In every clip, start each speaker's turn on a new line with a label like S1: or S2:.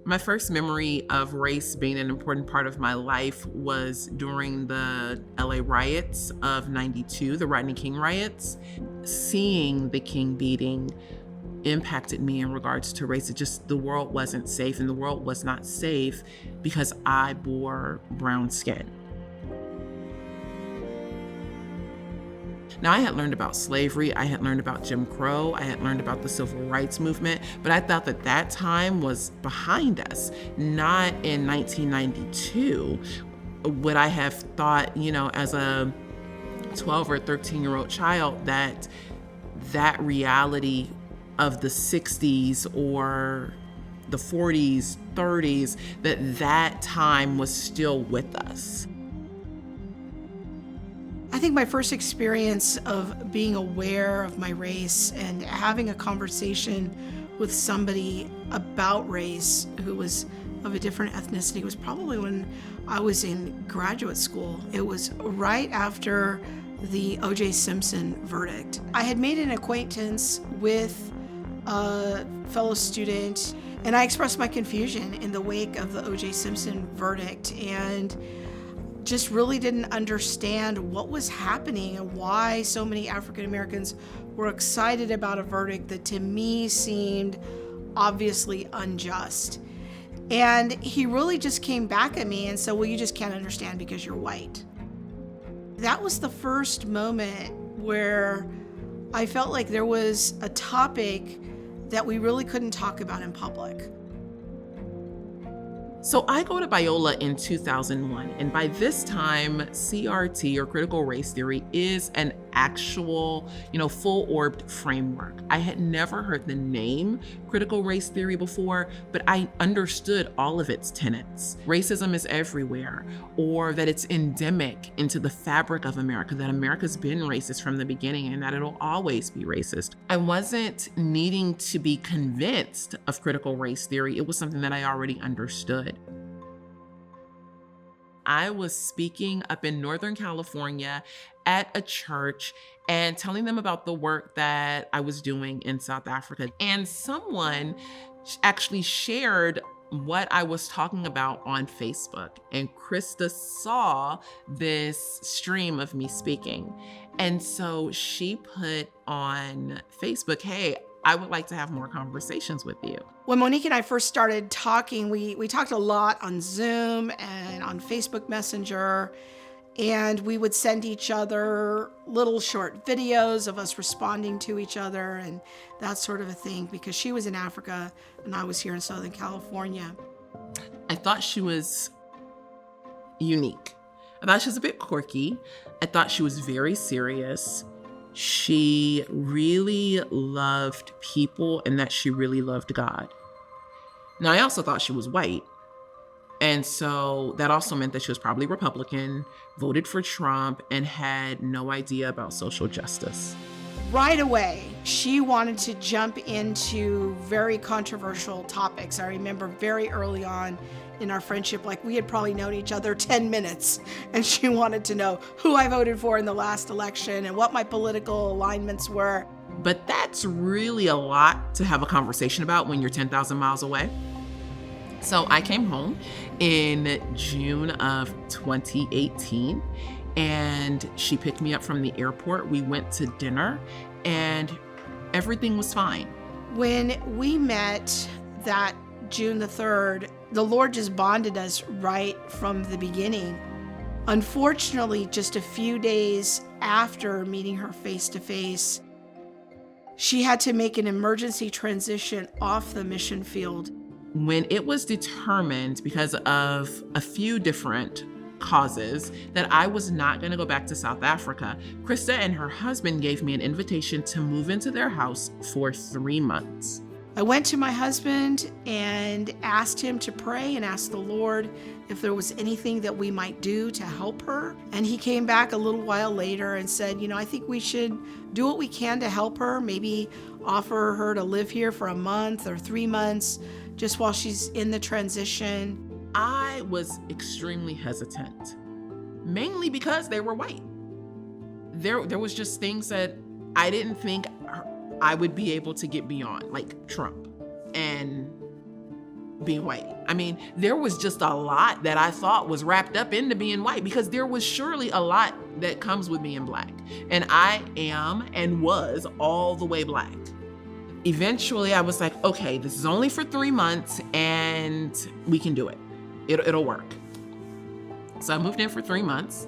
S1: My first memory of race being an important part of my life was during the LA riots of 92, the Rodney King riots. Seeing the King beating impacted me in regards to race. It just, the world wasn't safe, and the world was not safe because I bore brown skin. Now, I had learned about slavery, I had learned about Jim Crow, I had learned about the civil rights movement, but I thought that that time was behind us, not in 1992. Would I have thought, as a 12 or 13-year-old child, that that reality of the 60s or the 40s, 30s, that time was still with us?
S2: I think my first experience of being aware of my race and having a conversation with somebody about race who was of a different ethnicity was probably when I was in graduate school. It was right after the O.J. Simpson verdict. I had made an acquaintance with a fellow student, and I expressed my confusion in the wake of the O.J. Simpson verdict, and just really didn't understand what was happening and why so many African Americans were excited about a verdict that to me seemed obviously unjust. And he really just came back at me and said, well, you just can't understand because you're white. That was the first moment where I felt like there was a topic that we really couldn't talk about in public.
S1: So I go to Biola in 2001, and by this time, CRT, or critical race theory, is an actual, full-orbed framework. I had never heard the name critical race theory before, but I understood all of its tenets. Racism is everywhere, or that it's endemic into the fabric of America, that America's been racist from the beginning and that it'll always be racist. I wasn't needing to be convinced of critical race theory. It was something that I already understood. I was speaking up in Northern California at a church and telling them about the work that I was doing in South Africa. And someone actually shared what I was talking about on Facebook. And Krista saw this stream of me speaking. And so she put on Facebook, hey, I would like to have more conversations with you.
S2: When Monique and I first started talking, we talked a lot on Zoom and on Facebook Messenger, and we would send each other little short videos of us responding to each other and that sort of a thing, because she was in Africa and I was here in Southern California.
S1: I thought she was unique. I thought she was a bit quirky. I thought she was very serious. She really loved people and that she really loved God. Now, I also thought she was white. And so that also meant that she was probably Republican, voted for Trump, and had no idea about social justice.
S2: Right away, she wanted to jump into very controversial topics. I remember very early on in our friendship, like we had probably known each other 10 minutes, and she wanted to know who I voted for in the last election and what my political alignments were.
S1: But that's really a lot to have a conversation about when you're 10,000 miles away. So I came home in June of 2018, and she picked me up from the airport. We went to dinner, and everything was fine.
S2: When we met that June the 3rd, the Lord just bonded us right from the beginning. Unfortunately, just a few days after meeting her face to face, she had to make an emergency transition off the mission field.
S1: When it was determined, because of a few different causes, that I was not going to go back to South Africa, Krista and her husband gave me an invitation to move into their house for 3 months.
S2: I went to my husband and asked him to pray and ask the Lord if there was anything that we might do to help her. And he came back a little while later and said, I think we should do what we can to help her, maybe offer her to live here for a month or 3 months, just while she's in the transition.
S1: I was extremely hesitant, mainly because they were white. There was just things that I didn't think I would be able to get beyond, like Trump. And being white. I mean, there was just a lot that I thought was wrapped up into being white, because there was surely a lot that comes with being Black. And I am and was all the way Black. Eventually, I was like, okay, this is only for 3 months and we can do it. It'll work. So I moved in for 3 months,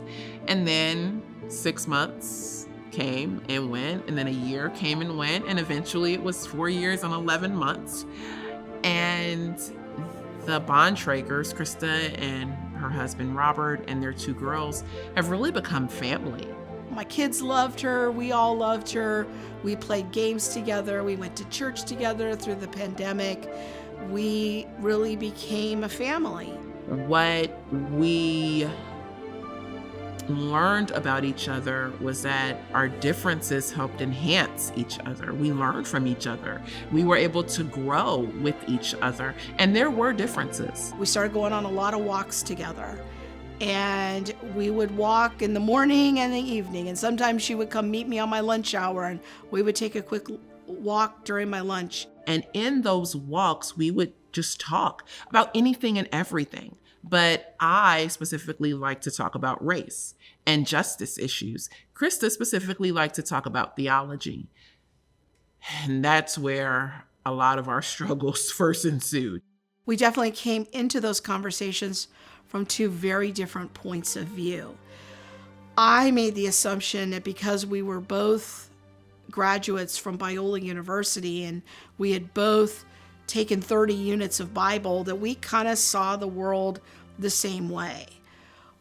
S1: and then 6 months came and went, and then a year came and went, and eventually it was 4 years and 11 months. And the Bontraegers, Krista and her husband Robert and their 2 girls, have really become family.
S2: My kids loved her. We all loved her. We played games together. We went to church together through the pandemic. We really became a family.
S1: What we learned about each other was that our differences helped enhance each other. We learned from each other. We were able to grow with each other, and there were differences.
S2: We started going on a lot of walks together, and we would walk in the morning and the evening, and sometimes she would come meet me on my lunch hour, and we would take a quick walk during my lunch.
S1: And in those walks, we would just talk about anything and everything. But I specifically like to talk about race and justice issues. Krista specifically liked to talk about theology. And that's where a lot of our struggles first ensued.
S2: We definitely came into those conversations from 2 very different points of view. I made the assumption that because we were both graduates from Biola University and we had both taken 30 units of Bible, that we kind of saw the world the same way.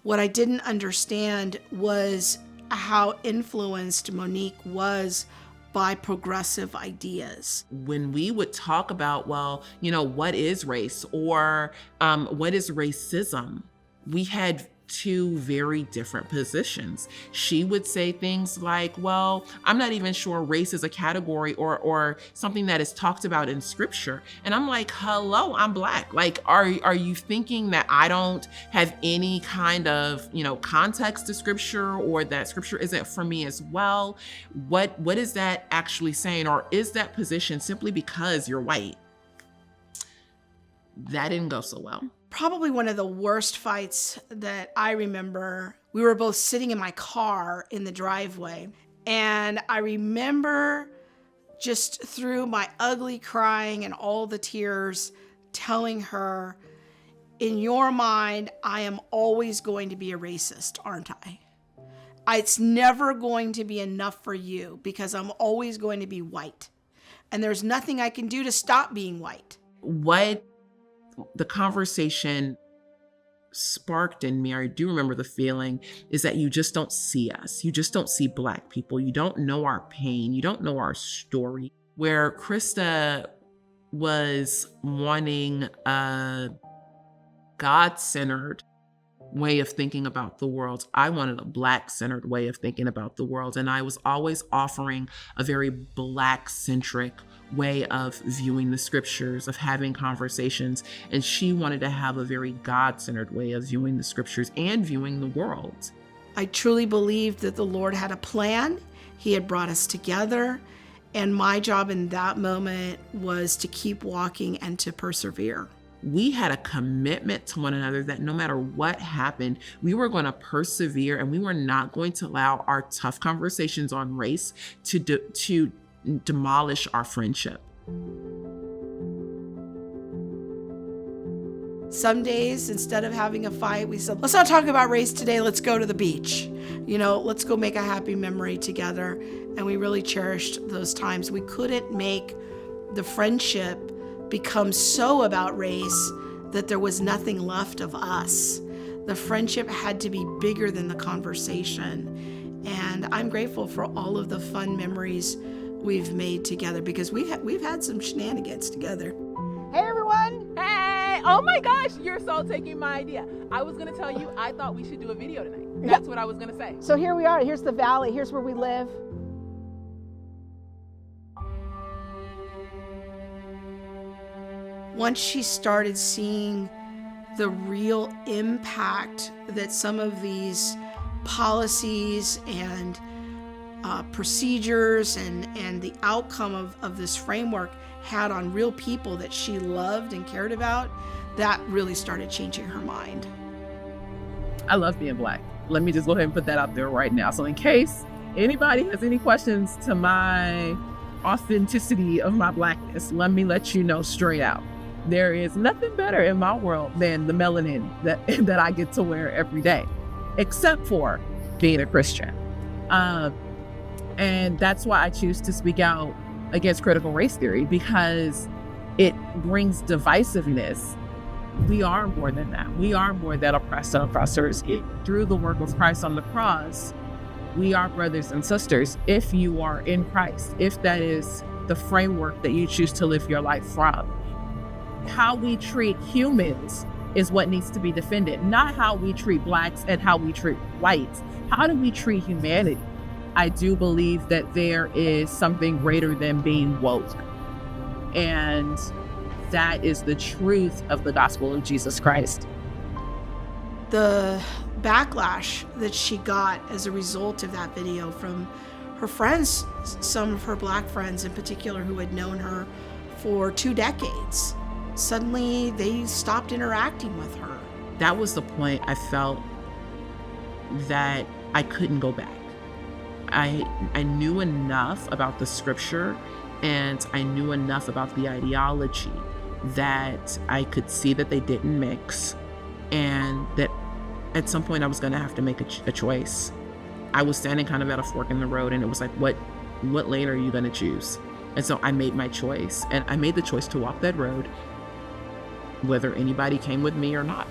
S2: What I didn't understand was how influenced Monique was by progressive ideas.
S1: When we would talk about, well, what is race, or what is racism, we had 2 very different positions. She would say things like, well, I'm not even sure race is a category or something that is talked about in scripture. And I'm like, hello, I'm Black. Like, are you thinking that I don't have any kind of, context to scripture, or that scripture isn't for me as well? What is that actually saying? Or is that position simply because you're white? That didn't go so well.
S2: Probably one of the worst fights that I remember, we were both sitting in my car in the driveway, and I remember just through my ugly crying and all the tears telling her, in your mind, I am always going to be a racist, aren't I? It's never going to be enough for you because I'm always going to be white, and there's nothing I can do to stop being white.
S1: What the conversation sparked in me, I do remember the feeling, is that you just don't see us. You just don't see Black people. You don't know our pain. You don't know our story. Where Krista was wanting a God-centered way of thinking about the world, I wanted a Black-centered way of thinking about the world. And I was always offering a very Black-centric way of viewing the scriptures, of having conversations. And she wanted to have a very God-centered way of viewing the scriptures and viewing the world.
S2: I truly believed that the Lord had a plan. He had brought us together. And my job in that moment was to keep walking and to persevere.
S1: We had a commitment to one another that no matter what happened, we were going to persevere, and we were not going to allow our tough conversations on race to demolish our friendship.
S2: Some days, instead of having a fight, we said, let's not talk about race today. Let's go to the beach. Let's go make a happy memory together. And we really cherished those times. We couldn't make the friendship become so about race that there was nothing left of us. The friendship had to be bigger than the conversation. And I'm grateful for all of the fun memories we've made together, because we've had some shenanigans together.
S3: Hey everyone! Hey! Oh my gosh, you're so taking my idea. I was gonna tell you, I thought we should do a video tonight. That's what I was gonna say.
S4: So here we are. Here's the valley. Here's where we live.
S2: Once she started seeing the real impact that some of these policies and procedures and the outcome of this framework had on real people that she loved and cared about, that really started changing her mind.
S1: I love being Black. Let me just go ahead and put that out there right now. So in case anybody has any questions to my authenticity of my Blackness, let me let you know straight out. There is nothing better in my world than the melanin that I get to wear every day, except for being a Christian. And that's why I choose to speak out against critical race theory, because it brings divisiveness. We are more than that. We are more than oppressed and oppressors. Through the work of Christ on the cross, we are brothers and sisters if you are in Christ, if that is the framework that you choose to live your life from. How we treat humans is what needs to be defended, not how we treat Blacks and how we treat whites. How do we treat humanity? I do believe that there is something greater than being woke. And that is the truth of the gospel of Jesus Christ.
S2: The backlash that she got as a result of that video from her friends, some of her Black friends in particular who had known her for 2 decades, suddenly they stopped interacting with her.
S1: That was the point I felt that I couldn't go back. I knew enough about the scripture and I knew enough about the ideology that I could see that they didn't mix, and that at some point I was going to have to make a choice. I was standing kind of at a fork in the road, and it was like, what lane are you going to choose? And so I made my choice, and I made the choice to walk that road, whether anybody came with me or not.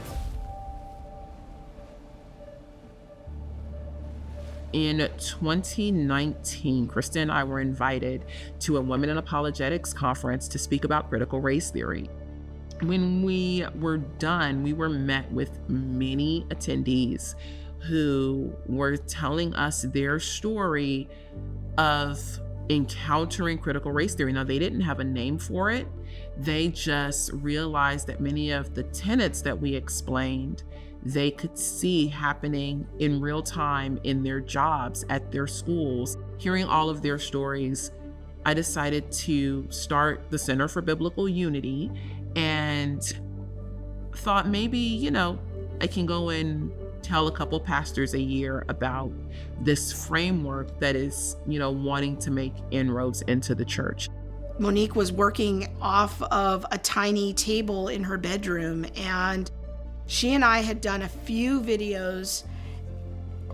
S1: In 2019, Krista and I were invited to a Women in Apologetics conference to speak about critical race theory. When we were done, we were met with many attendees who were telling us their story of encountering critical race theory. Now, they didn't have a name for it. They just realized that many of the tenets that we explained, they could see happening in real time in their jobs, at their schools. Hearing all of their stories, I decided to start the Center for Biblical Unity, and thought maybe, I can go and tell a couple pastors a year about this framework that is, wanting to make inroads into the church.
S2: Monique was working off of a tiny table in her bedroom, and she and I had done a few videos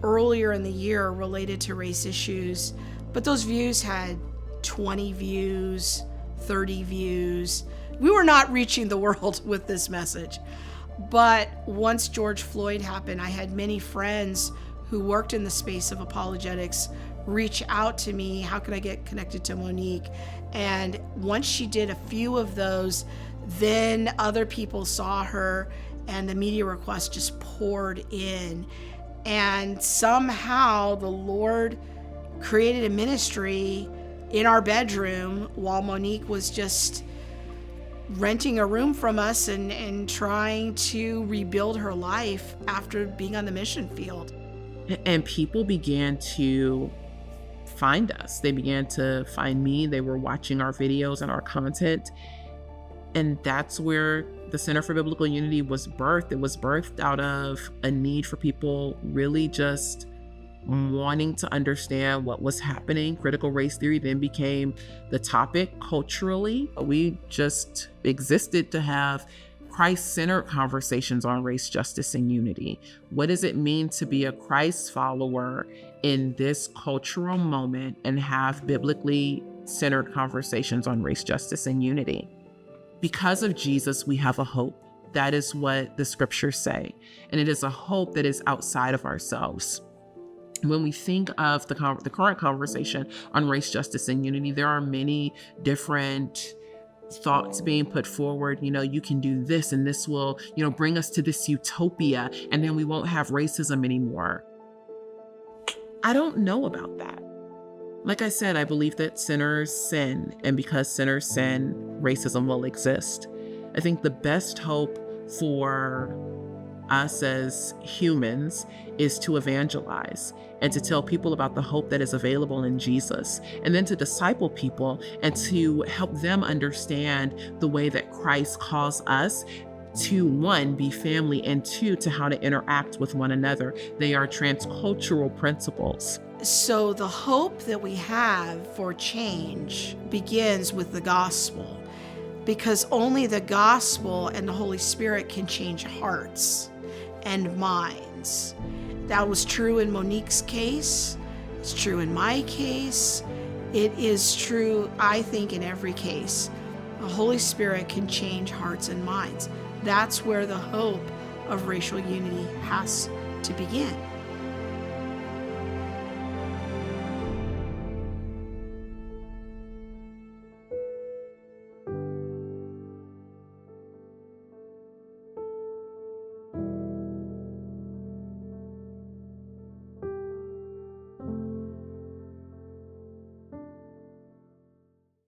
S2: earlier in the year related to race issues, but those views had 20 views, 30 views. We were not reaching the world with this message. But once George Floyd happened, I had many friends who worked in the space of apologetics reach out to me. How can I get connected to Monique? And once she did a few of those, then other people saw her and the media requests just poured in. And somehow the Lord created a ministry in our bedroom while Monique was just renting a room from us and trying to rebuild her life after being on the mission field.
S1: And people began to find us. They began to find me. They were watching our videos and our content. And that's where the Center for Biblical Unity was birthed. It was birthed out of a need for people really just wanting to understand what was happening. Critical race theory then became the topic culturally. We just existed to have Christ-centered conversations on race, justice, and unity. What does it mean to be a Christ follower in this cultural moment and have biblically centered conversations on race, justice, and unity? Because of Jesus, we have a hope. That is what the scriptures say. And it is a hope that is outside of ourselves. When we think of the current conversation on race, justice, and unity, there are many different thoughts being put forward. You can do this and this will, bring us to this utopia, and then we won't have racism anymore. I don't know about that. Like I said, I believe that sinners sin, and because sinners sin, racism will exist. I think the best hope for us as humans is to evangelize and to tell people about the hope that is available in Jesus, and then to disciple people and to help them understand the way that Christ calls us to, one, be family, and two, to how to interact with one another. They are transcultural principles.
S2: So the hope that we have for change begins with the gospel, because only the gospel and the Holy Spirit can change hearts and minds. That was true in Monique's case. It's true in my case. It is true, I think, in every case. The Holy Spirit can change hearts and minds. That's where the hope of racial unity has to begin.